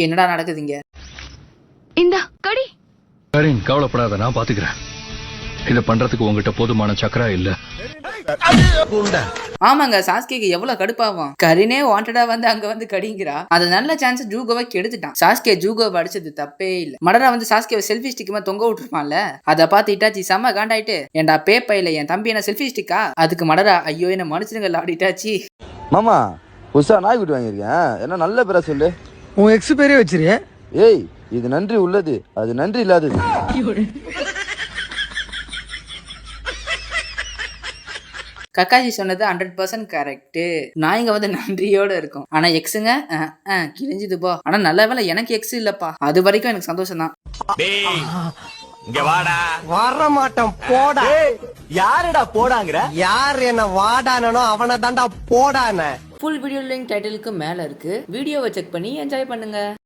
என்னடா நடக்குதுங்க? இந்த கடி கரீன், கவலைப்படாத, நான் பாத்துக்கிறேன். இத பண்றதுக்கு உங்ககிட்ட போதுமான சக்கரா இல்ல. ஆமாங்க, சாஸ்கேக்கு எவ்வளவு கடுப்பாகும். கரீனே வாண்டடா வந்து அங்க வந்து கடிங்கிறா. அது நல்ல சான்ஸ் ஜூகோவை கெடுத்துட்டான். சாஸ்கே ஜூகோவை அடிச்சது தப்பே இல்ல. மடரா வந்து சாஸ்கேவை செல்ஃபி ஸ்டிக்குமா தொங்க விட்டுருப்பான்ல, அதை பார்த்து இட்டாச்சி செம்ம காண்டாயிட்டு, ஏன்டா பேப்பையில என் தம்பி என்ன செல்ஃபி ஸ்டிக்கா? அதுக்கு மடரா, ஐயோ என்ன மனுஷனுங்க ஆடிட்டாச்சு. மாமா புதுசா நாய்க்குட்டி வாங்கியிருக்கேன், என்ன நல்ல பேரா சொல்லு. உன் எக்ஸ் பேரே வச்சிருக்க. ஏய், இது நன்றி உள்ளது, அது நன்றி இல்லாதது. கக்காஷி சொன்னது 100% கரெக்ட். நாய்ங்க வந்து நன்றியோட இருக்கும். ஆனா எக்ஸுங்க கிழிஞ்சுது போ. ஆனா நல்ல வேலை எனக்கு எக்ஸ் இல்லப்பா, அது வரைக்கும் எனக்கு சந்தோஷம் தான். வர மாட்டேன் போடா. யாருடா போடாங்கற? யார் என்ன வாடானோ அவனை தாண்டா போடான. ஃபுல் வீடியோ லிங்க் டைட்டிலுக்கு மேல இருக்கு. வீடியோவை செக் பண்ணி என்ஜாய் பண்ணுங்க.